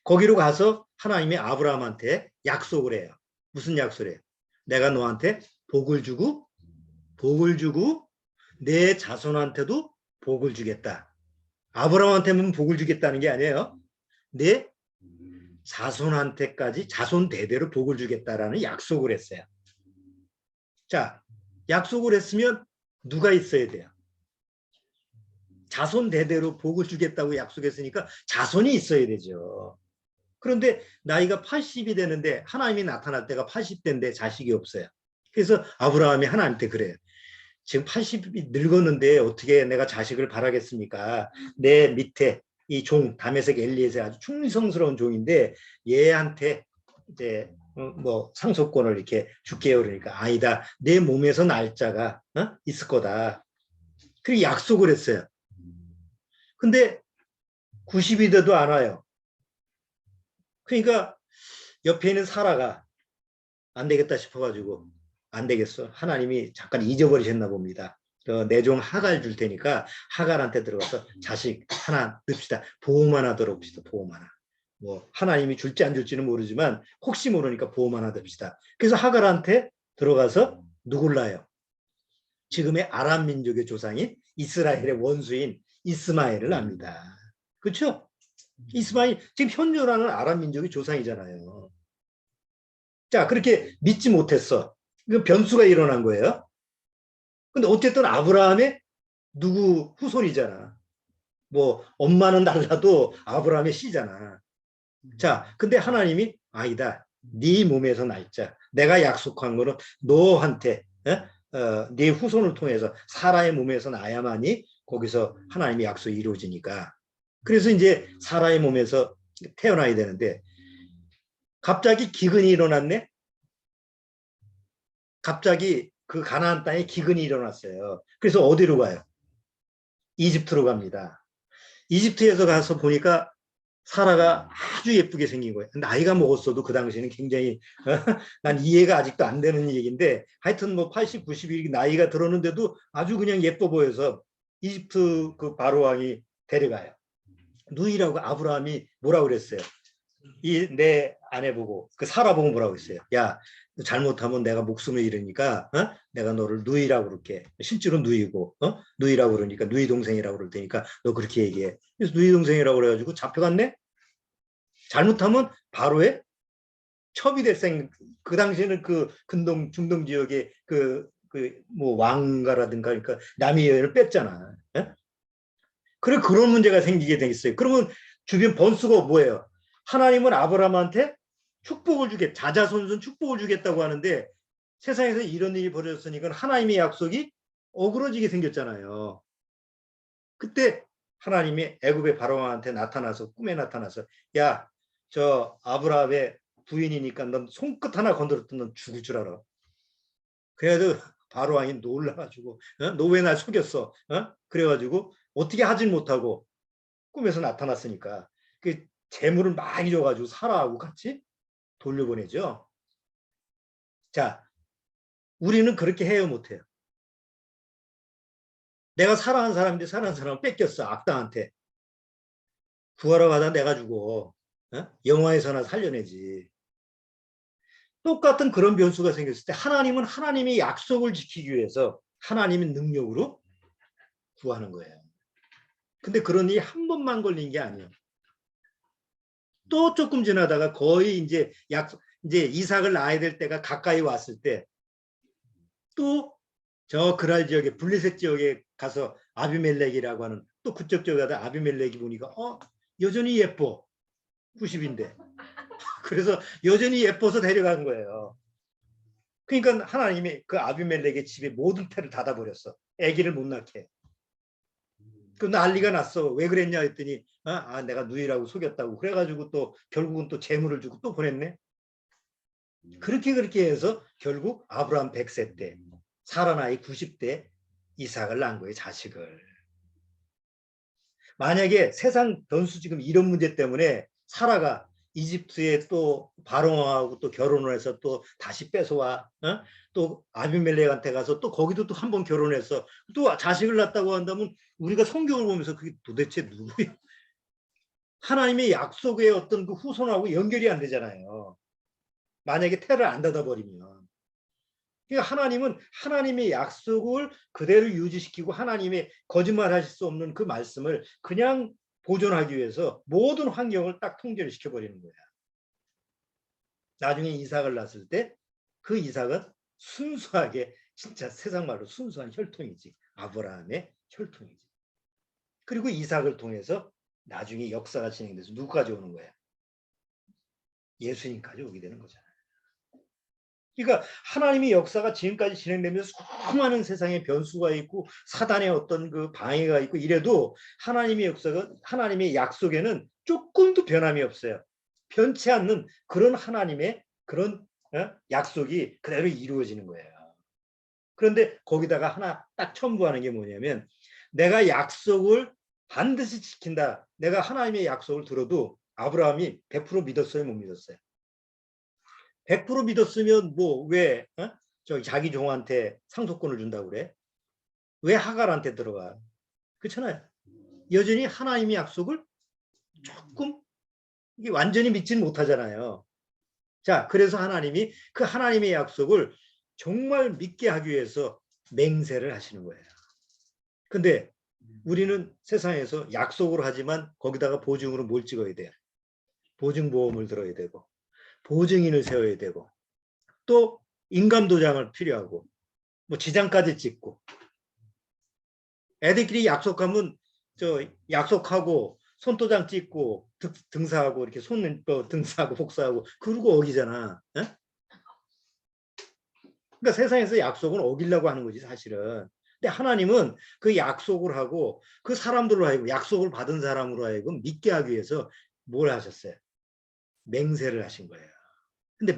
거기로 가서 하나님이 아브라함한테 약속을 해요. 무슨 약속을 해요? 내가 너한테 복을 주고 내 자손한테도 복을 주겠다. 아브라함한테만 복을 주겠다는 게 아니에요. 내 자손한테까지 자손 대대로 복을 주겠다라는 약속을 했어요. 자, 약속을 했으면 누가 있어야 돼요? 자손 대대로 복을 주겠다고 약속했으니까 자손이 있어야 되죠. 그런데 나이가 80이 되는데 하나님이 나타날 때가 80대인데 자식이 없어요. 그래서 아브라함이 하나님한테 그래요. 지금 80이 늙었는데 어떻게 내가 자식을 바라겠습니까? 내 밑에 이 종 다메섹 엘리에서 아주 충성스러운 종인데 얘한테 이제 상속권을 이렇게 줄게요. 그러니까 아니다. 내 몸에서 날짜가 있을 거다. 그리고 약속을 했어요. 근데 90이 돼도 안 와요. 그러니까 옆에 있는 사라가 안 되겠다 싶어가지고 안 되겠어. 하나님이 잠깐 잊어버리셨나 봅니다. 내 종 하갈 줄 테니까 하갈한테 들어가서 자식 하나 늡시다. 보험 하나 들어봅시다. 보험 하나. 하나님이 줄지 안 줄지는 모르지만 혹시 모르니까 보험 하나 듭시다. 그래서 하갈한테 들어가서 누굴 낳아요? 지금의 아람 민족의 조상인 이스라엘의 원수인 이스마엘을 낳습니다. 그렇죠? 이스마엘 지금 현존하는 아람 민족의 조상이잖아요. 자, 그렇게 믿지 못했어. 그 변수가 일어난 거예요. 근데 어쨌든 아브라함의 누구 후손이잖아. 엄마는 달라도 아브라함의 씨잖아. 자, 근데 하나님이 아니다. 네 몸에서 날자. 내가 약속한 거는 너한테 네 후손을 통해서 사라의 몸에서 나야만이 거기서 하나님의 약속이 이루어지니까. 그래서 이제 사라의 몸에서 태어나야 되는데 갑자기 기근이 일어났네. 갑자기 그 가나안 땅에 기근이 일어났어요. 그래서 어디로 가요? 이집트로 갑니다. 이집트에서 가서 보니까 사라가 아주 예쁘게 생긴 거예요. 나이가 먹었어도 그 당시에는 굉장히 난 이해가 아직도 안 되는 얘기인데 하여튼 80, 90이 나이가 들었는데도 아주 그냥 예뻐 보여서 이집트 그 바로 왕이 데려가요. 누이라고 아브라함이 뭐라고 그랬어요? 이 내 아내 보고 그 사라 보고 뭐라고 했어요? 야, 잘못하면 내가 목숨을 잃으니까 내가 너를 누이라고 그럴게. 실제로 누이고 누이라고 그러니까 누이 동생이라고 그럴 테니까 너 그렇게 얘기해. 그래서 누이 동생이라고 그래가지고 잡혀갔네. 잘못하면 바로에 첩이 될 그 당시에는 그 근동 중동 지역에 뭐 왕가라든가 그러니까 남의 여인을 뺐잖아. 예? 그래 그런 문제가 생기게 되겠어요. 그러면 주변 번수가 뭐예요? 하나님은 아브라함한테 축복을 자자손손 축복을 주겠다고 하는데 세상에서 이런 일이 벌어졌으니까 하나님의 약속이 어그러지게 생겼잖아요. 그때 하나님이 애굽의 바로왕한테 나타나서 꿈에 나타나서 야, 저 아브라함의 부인이니까 넌 손끝 하나 건드렸던 넌 죽을 줄 알아. 그래도 바로왕이 놀라가지고 너 왜 날 속였어? 그래가지고 어떻게 하진 못하고 꿈에서 나타났으니까 그 재물을 많이 줘가지고 사라하고 같이 돌려보내죠. 자, 우리는 그렇게 해요 못해요? 내가 사랑하는 사람인데 사랑하는 사람을 뺏겼어. 악당한테. 구하러 가다 내가 죽어. 영화에서나 살려내지. 똑같은 그런 변수가 생겼을 때 하나님은 하나님의 약속을 지키기 위해서 하나님의 능력으로 구하는 거예요. 근데 그런 일이 한 번만 걸린 게 아니에요. 또 조금 지나다가 거의 이제 이삭을 낳아야 될 때가 가까이 왔을 때 또 저 그랄 지역에 블리셋 지역에 가서 아비멜렉이라고 하는 또 그쪽 지역에 가다 아비멜렉이 보니까 여전히 예뻐. 90인데. 그래서 여전히 예뻐서 데려간 거예요. 그러니까 하나님이 그 아비멜렉의 집에 모든 태를 닫아버렸어. 아기를 못 낳게. 그 난리가 났어. 왜 그랬냐 했더니 내가 누이라고 속였다고. 그래가지고 또 결국은 또 재물을 주고 또 보냈네. 그렇게 해서 결국 아브라함 100세 때 사라 나이 90대 이삭을 낳은 거예요. 자식을. 만약에 세상 변수 지금 이런 문제 때문에 사라가 이집트에 또 바로왕하고 또 결혼을 해서 또 다시 뺏어와 또 아비멜렉한테 가서 또 거기도 또 한 번 결혼해서 또 자식을 낳았다고 한다면 우리가 성경을 보면서 그게 도대체 누구예요? 하나님의 약속의 어떤 그 후손하고 연결이 안 되잖아요. 만약에 태를 안 닫아버리면. 그러니까 하나님은 하나님의 약속을 그대로 유지시키고 하나님의 거짓말하실 수 없는 그 말씀을 그냥 보존하기 위해서 모든 환경을 딱 통제를 시켜버리는 거야. 나중에 이삭을 낳았을 때 그 이삭은 순수하게 진짜 세상 말로 순수한 혈통이지. 아브라함의 혈통이지. 그리고 이삭을 통해서 나중에 역사가 진행돼서 누구까지 오는 거야? 예수님까지 오게 되는 거잖아. 그러니까 하나님의 역사가 지금까지 진행되면서 수많은 세상에 변수가 있고 사단의 어떤 그 방해가 있고 이래도 하나님의 역사가 하나님의 약속에는 조금도 변함이 없어요. 변치 않는 그런 하나님의 그런 약속이 그대로 이루어지는 거예요. 그런데 거기다가 하나 딱 첨부하는 게 뭐냐면 내가 약속을 반드시 지킨다. 내가 하나님의 약속을 들어도 아브라함이 100% 믿었어요, 못 믿었어요? 100% 믿었으면 뭐 왜 자기 종한테 상속권을 준다고 그래? 왜 하갈한테 들어가? 그렇잖아요. 여전히 하나님의 약속을 조금 이게 완전히 믿지는 못하잖아요. 자, 그래서 하나님이 그 하나님의 약속을 정말 믿게 하기 위해서 맹세를 하시는 거예요. 근데 우리는 세상에서 약속을 하지만 거기다가 보증으로 뭘 찍어야 돼요? 보증보험을 들어야 되고 보증인을 세워야 되고 또 인감도장을 필요하고 뭐 지장까지 찍고 애들끼리 약속하면 약속하고 손도장 찍고 등사하고 이렇게 등사하고 복사하고 그러고 어기잖아. 그러니까 세상에서 약속은 어기려고 하는 거지 사실은. 근데 하나님은 그 약속을 하고 그 사람들로 하여금 약속을 받은 사람으로 하여금 믿게 하기 위해서 뭘 하셨어요? 맹세를 하신 거예요. 근데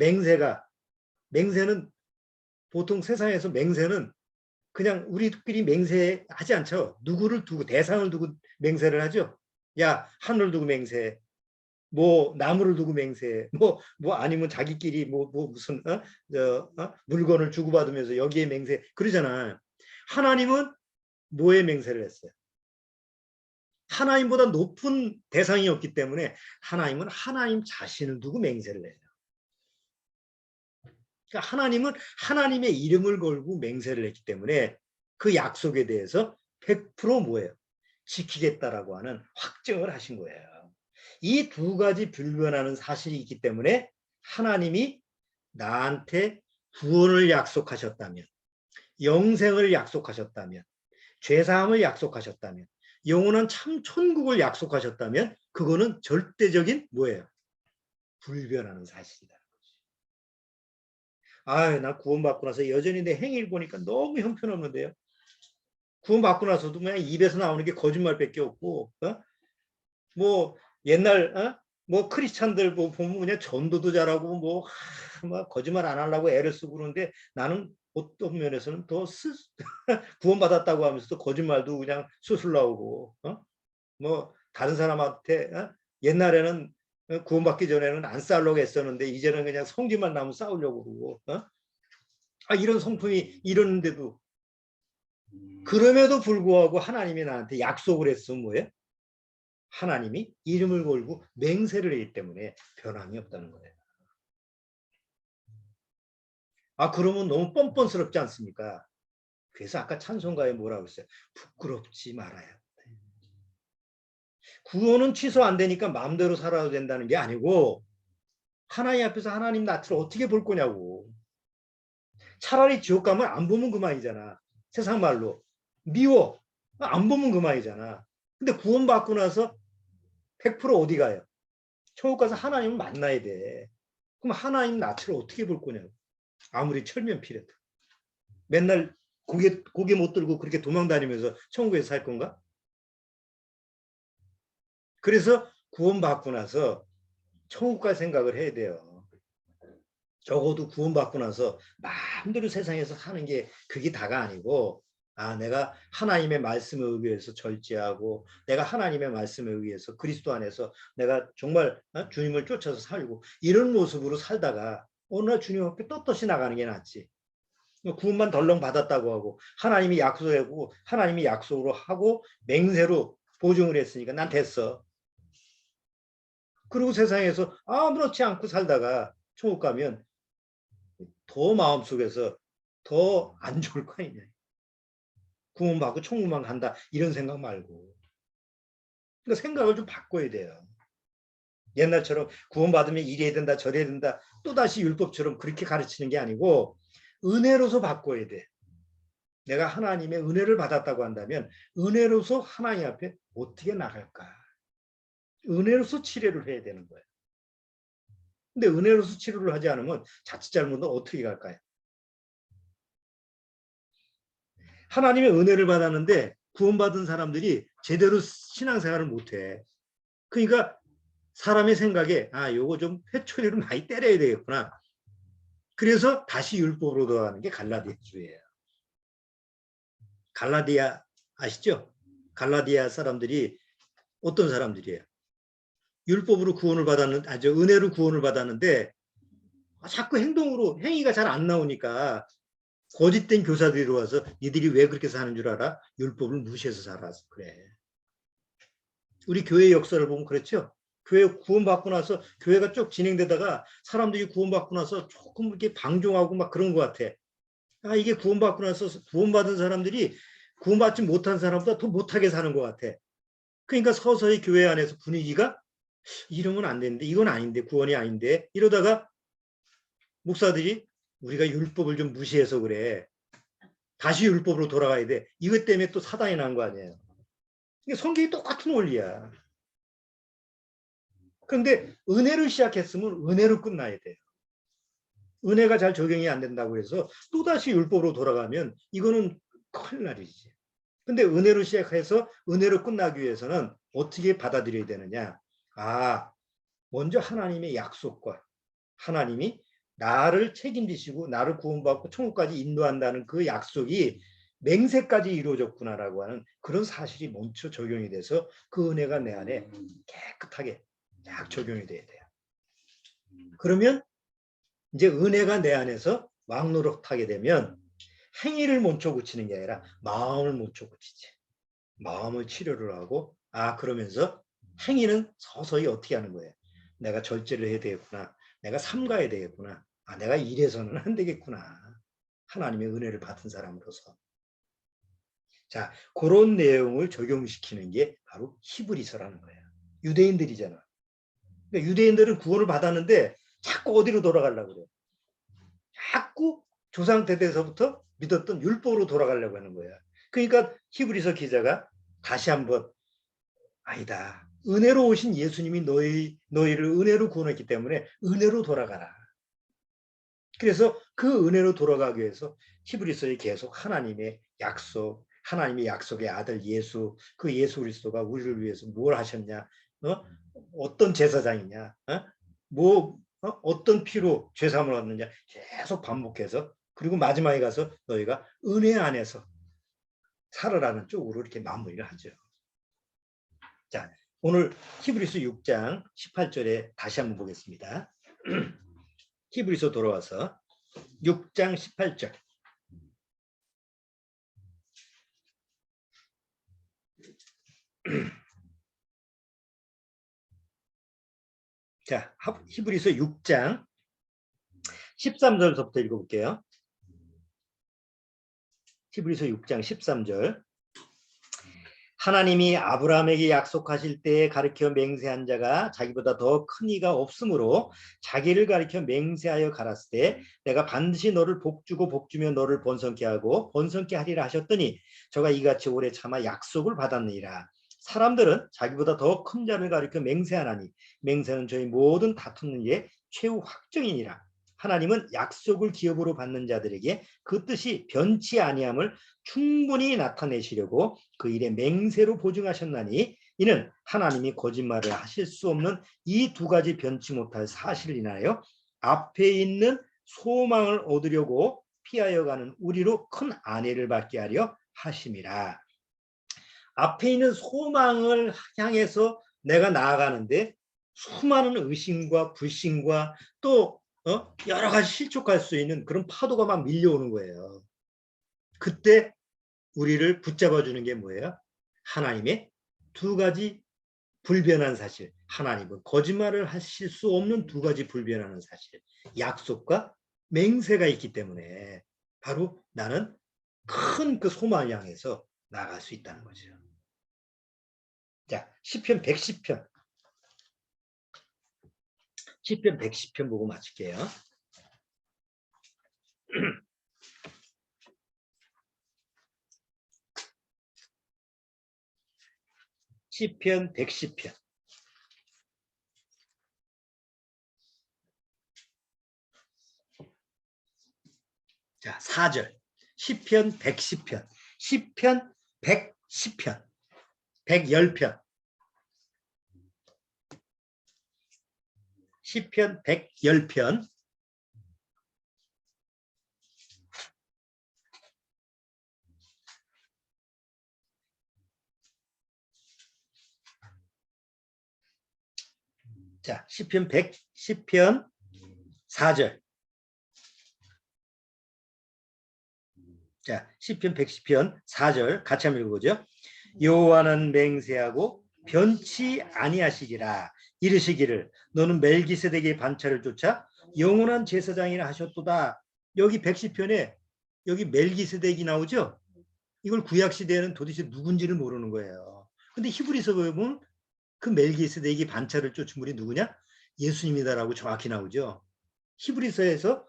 맹세는 보통 세상에서 맹세는 그냥 우리끼리 맹세하지 않죠. 누구를 두고 대상을 두고 맹세를 하죠. 야, 하늘을 두고 맹세. 뭐 나무를 두고 맹세. 뭐 아니면 자기끼리 무슨 물건을 주고받으면서 여기에 맹세. 그러잖아요. 하나님은 뭐에 맹세를 했어요? 하나님보다 높은 대상이었기 때문에 하나님은 하나님 자신을 두고 맹세를 해요. 그러니까 하나님은 하나님의 이름을 걸고 맹세를 했기 때문에 그 약속에 대해서 100% 뭐예요? 지키겠다라고 하는 확증을 하신 거예요. 이 두 가지 불변하는 사실이 있기 때문에 하나님이 나한테 구원을 약속하셨다면, 영생을 약속하셨다면, 죄사함을 약속하셨다면, 영원한 참 천국을 약속하셨다면 그거는 절대적인 뭐예요? 불변하는 사실이다. 아, 나 구원받고 나서 여전히 내 행위를 보니까 너무 형편없는데요. 구원받고 나서도 그냥 입에서 나오는 게 거짓말밖에 없고, 뭐 옛날 뭐 크리스찬들 뭐 보면 그냥 전도도 잘하고 뭐 막 거짓말 안 하려고 애를 쓰고 그러는데 나는 어떤 면에서는 더 구원받았다고 하면서도 거짓말도 그냥 수술 나오고, 뭐 다른 사람한테 옛날에는 구원받기 전에는 안 싸우려고 했었는데 이제는 그냥 성질만 나면 싸우려고 그러고, 이런 성품이 이러는데도 그럼에도 불구하고 하나님이 나한테 약속을 했으면 뭐예요? 하나님이 이름을 걸고 맹세를 했기 때문에 변함이 없다는 거예요. 그러면 너무 뻔뻔스럽지 않습니까? 그래서 아까 찬송가에 뭐라고 했어요? 부끄럽지 말아야. 구원은 취소 안 되니까 마음대로 살아도 된다는 게 아니고 하나님 앞에서 하나님 낯을 어떻게 볼 거냐고. 차라리 지옥 가면 안 보면 그만이잖아. 세상 말로. 미워. 안 보면 그만이잖아. 근데 구원받고 나서 100% 어디 가요? 천국 가서 하나님을 만나야 돼. 그럼 하나님 낯을 어떻게 볼 거냐고. 아무리 철면피래도. 맨날 고개 못 들고 그렇게 도망다니면서 천국에서 살 건가? 그래서 구원받고 나서 천국 갈 생각을 해야 돼요. 적어도 구원받고 나서 마음대로 세상에서 사는 게 그게 다가 아니고, 내가 하나님의 말씀에 의해서 절제하고 내가 하나님의 말씀에 의해서 그리스도 안에서 내가 정말 주님을 쫓아서 살고 이런 모습으로 살다가 어느 날 주님 앞에 떳떳이 나가는 게 낫지. 구원만 덜렁 받았다고 하고 하나님이 약속하고 하나님이 약속으로 하고 맹세로 보증을 했으니까 난 됐어. 그리고 세상에서 아무렇지 않고 살다가 천국 가면 더 마음속에서 더 안 좋을 거 아니냐. 구원받고 천국만 간다 이런 생각 말고. 그러니까 생각을 좀 바꿔야 돼요. 옛날처럼 구원받으면 이래야 된다 저래야 된다 또다시 율법처럼 그렇게 가르치는 게 아니고 은혜로서 바꿔야 돼. 내가 하나님의 은혜를 받았다고 한다면 은혜로서 하나님 앞에 어떻게 나갈까? 은혜로서 치료를 해야 되는 거예요. 근데 은혜로서 치료를 하지 않으면 자칫 잘못은 어떻게 갈까요? 하나님의 은혜를 받았는데 구원받은 사람들이 제대로 신앙생활을 못해. 그러니까 사람의 생각에 요거 좀 회초리를 많이 때려야 되겠구나. 그래서 다시 율법으로 돌아가는 게 갈라디아주의예요. 갈라디아 아시죠? 갈라디아 사람들이 어떤 사람들이에요? 율법으로 구원을 받았는데, 은혜로 구원을 받았는데 자꾸 행위가 잘 안 나오니까 거짓된 교사들이 들어와서 니들이 왜 그렇게 사는 줄 알아? 율법을 무시해서 살아서 그래. 우리 교회 역사를 보면 그렇죠? 교회 구원받고 나서 교회가 쭉 진행되다가 사람들이 구원받고 나서 조금 이렇게 방종하고 막 그런 것 같아. 이게 구원받고 나서 구원받은 사람들이 구원받지 못한 사람보다 더 못하게 사는 것 같아. 그러니까 서서히 교회 안에서 분위기가 이러면 안 되는데 이건 아닌데 구원이 아닌데 이러다가 목사들이 우리가 율법을 좀 무시해서 그래. 다시 율법으로 돌아가야 돼. 이것 때문에 또 사단이 난 거 아니에요. 성경이 똑같은 원리야. 그런데 은혜를 시작했으면 은혜로 끝나야 돼요. 은혜가 잘 적용이 안 된다고 해서 또다시 율법으로 돌아가면 이거는 큰일 날이지. 근데 은혜로 시작해서 은혜로 끝나기 위해서는 어떻게 받아들여야 되느냐. 먼저 하나님의 약속과 하나님이 나를 책임지시고 나를 구원받고 천국까지 인도한다는 그 약속이 맹세까지 이루어졌구나라고 하는 그런 사실이 먼저 적용이 돼서 그 은혜가 내 안에 깨끗하게 딱 적용이 돼야 돼요. 그러면 이제 은혜가 내 안에서 왕노릇하게 되면 행위를 먼저 고치는 게 아니라 마음을 먼저 고치지. 마음을 치료를 하고 그러면서 행위는 서서히 어떻게 하는 거예요? 내가 절제를 해야 되겠구나. 내가 삼가야 되겠구나. 내가 이래서는 안 되겠구나. 하나님의 은혜를 받은 사람으로서. 자, 그런 내용을 적용시키는 게 바로 히브리서라는 거예요. 유대인들이잖아. 그러니까 유대인들은 구원을 받았는데 자꾸 어디로 돌아가려고 그래요? 자꾸 조상 대대에서부터 믿었던 율법으로 돌아가려고 하는 거야. 그러니까 히브리서 기자가 다시 한번 아니다. 은혜로 오신 예수님이 너희를 은혜로 구원했기 때문에 은혜로 돌아가라. 그래서 그 은혜로 돌아가기 위해서 히브리서에 계속 하나님의 약속, 하나님의 약속의 아들 예수, 그 예수 그리스도가 우리를 위해서 뭘 하셨냐, 어떤 제사장이냐, 어떤 피로 죄사함을 얻느냐 계속 반복해서 그리고 마지막에 가서 너희가 은혜 안에서 살아라는 쪽으로 이렇게 마무리를 하죠. 자, 오늘 히브리서 6장 18절에 다시 한번 보겠습니다. 히브리서 돌아와서 6장 18절. 자, 히브리서 6장 13절부터 읽어볼게요. 히브리서 6장 13절. 하나님이 아브라함에게 약속하실 때에 가르쳐 맹세한 자가 자기보다 더 큰 이가 없으므로 자기를 가르쳐 맹세하여 가라스 때 내가 반드시 너를 복주고 복주며 너를 번성케 하고 번성케 하리라 하셨더니 저가 이같이 오래 참아 약속을 받았느니라. 사람들은 자기보다 더 큰 자를 가르쳐 맹세하나니 맹세는 저희 모든 다투는 일의 최후 확정이니라. 하나님은 약속을 기업으로 받는 자들에게 그 뜻이 변치 아니함을 충분히 나타내시려고 그 일에 맹세로 보증하셨나니 이는 하나님이 거짓말을 하실 수 없는 이 두 가지 변치 못할 사실을 인하여 앞에 있는 소망을 얻으려고 피하여 가는 우리로 큰 안위를 받게 하려 하심이라. 앞에 있는 소망을 향해서 내가 나아가는데 수많은 의심과 불신과 또 여러 가지 실족할 수 있는 그런 파도가 막 밀려오는 거예요. 그때 우리를 붙잡아주는 게 뭐예요? 하나님의 두 가지 불변한 사실. 하나님은 거짓말을 하실 수 없는 두 가지 불변하는 사실. 약속과 맹세가 있기 때문에 바로 나는 큰 그 소망을 향해서 나아갈 수 있다는 거죠. 자, 시편 110편. 시편 110편 보고 마칠게요. 시편 110편. 자, 4절. 시편 110편. 시편 110편. 110편. 시편 110편. 자, 시편 110편 4절. 자, 시편 110편 4절 같이 한번 읽어보죠. 여호와는 맹세하고 변치 아니하시리라. 이르시기를 너는 멜기세덱의 반차를 쫓아 영원한 제사장이라 하셨도다. 여기 110편에 여기 멜기세덱이 나오죠. 이걸 구약시대에는 도대체 누군지를 모르는 거예요. 근데 히브리서 보면 그 멜기세덱이 반차를 쫓은 분이 누구냐? 예수님이다라고 정확히 나오죠. 히브리서에서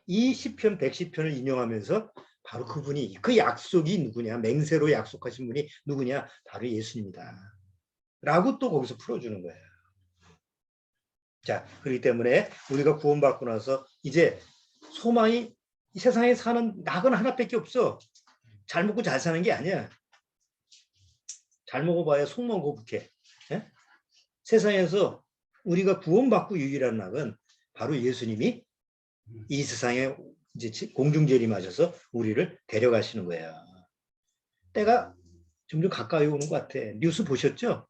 이 시편 110편을 인용하면서 바로 그분이 그 약속이 누구냐? 맹세로 약속하신 분이 누구냐? 바로 예수님이다. 라고 또 거기서 풀어주는 거예요. 자, 그렇기 때문에 우리가 구원받고 나서 이제 소망이 이 세상에 사는 낙은 하나밖에 없어. 잘 먹고 잘 사는 게 아니야. 잘 먹어봐야 속만 고북해. 예? 세상에서 우리가 구원받고 유일한 낙은 바로 예수님이 이 세상에 이제 공중재림하셔서 우리를 데려가시는 거예요. 때가 점점 가까이 오는 것 같아. 뉴스 보셨죠?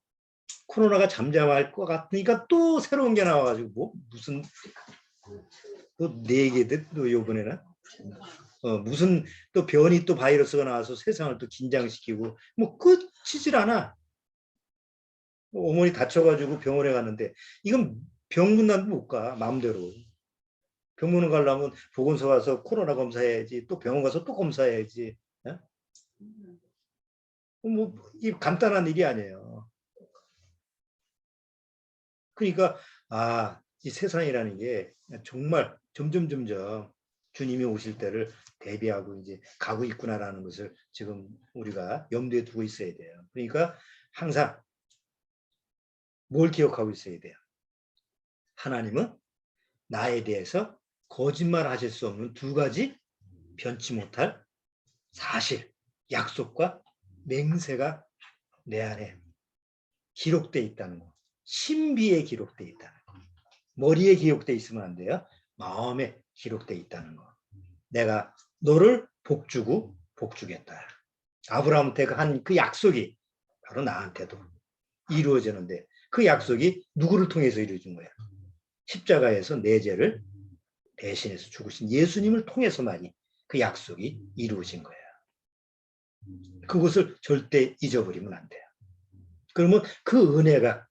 코로나가 잠잠할 것 같으니까 또 새로운 게 나와가지고 뭐 무슨 또 4개들 또 요번에는 무슨 또 변이 또 바이러스가 나와서 세상을 또 긴장시키고 뭐 끝이질 않아. 어머니 다쳐가지고 병원에 갔는데 이건 병문안도 못 가. 마음대로. 병원을 가려면 보건소 가서 코로나 검사해야지. 또 병원 가서 또 검사해야지. 예? 이 간단한 일이 아니에요. 그러니까 이 세상이라는 게 정말 점점 주님이 오실 때를 대비하고 이제 가고 있구나라는 것을 지금 우리가 염두에 두고 있어야 돼요. 그러니까 항상 뭘 기억하고 있어야 돼요. 하나님은 나에 대해서 거짓말 하실 수 없는 두 가지 변치 못할 사실, 약속과 맹세가 내 안에 기록되어 있다는 거. 신비에 기록되어 있다는 거. 머리에 기록되어 있으면 안 돼요. 마음에 기록되어 있다는 거. 내가 너를 복주고 복주겠다. 아브라함한테 한 그 약속이 바로 나한테도 이루어지는데 그 약속이 누구를 통해서 이루어진 거야? 십자가에서 내 죄를 대신해서 죽으신 예수님을 통해서만이 그 약속이 이루어진 거예요. 그것을 절대 잊어버리면 안 돼요. 그러면 그 은혜가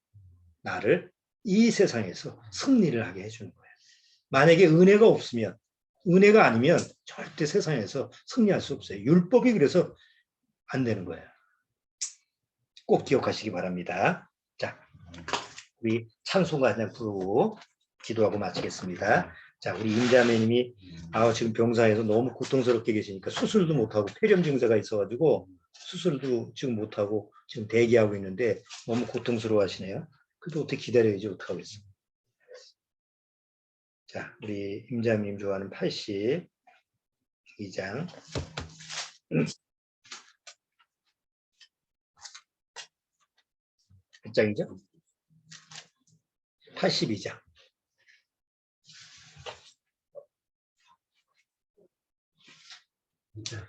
나를 이 세상에서 승리를 하게 해주는 거예요. 만약에 은혜가 없으면, 은혜가 아니면 절대 세상에서 승리할 수 없어요. 율법이 그래서 안 되는 거예요. 꼭 기억하시기 바랍니다. 자, 우리 찬송가 그냥 부르고 기도하고 마치겠습니다. 자, 우리 임자매님이 지금 병상에서 너무 고통스럽게 계시니까 수술도 못하고 폐렴 증세가 있어가지고 수술도 지금 못하고 지금 대기하고 있는데 너무 고통스러워 하시네요. 그래도 어떻게 기다려야지 어떡하겠어. 자, 우리 임자매님 좋아하는 82장 몇 장이죠? 82장. 진짜.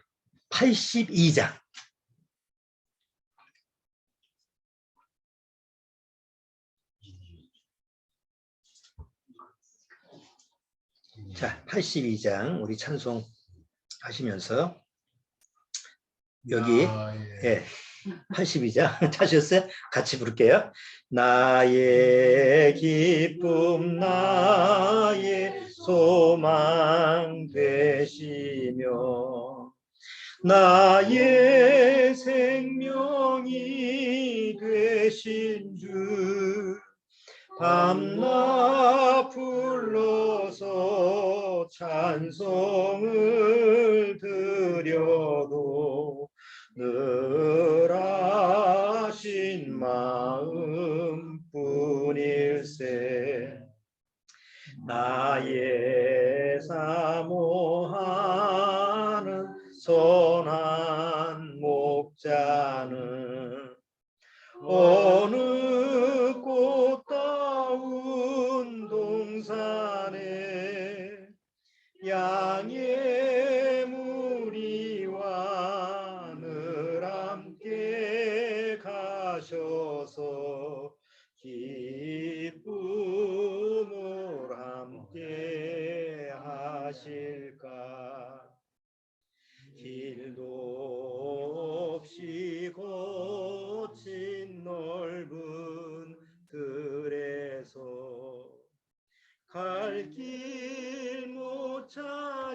82장. 자, 82장 우리 찬송 하시면서 여기 예, 82장 찾으셨어요? 같이 부를게요. 나의 기쁨 나의 소망 되시며 나의 생명이 되신 주 밤낮 불러서 찬송을 드려도 늘 하신 마음뿐일세. 나의 사모하는 선한 목자는 어느 꽃다운 동산에 양의 무리와 늘 함께 가셔서 기쁨을 함께 하실까. 길도 없이 거친 넓은 들에서 갈 길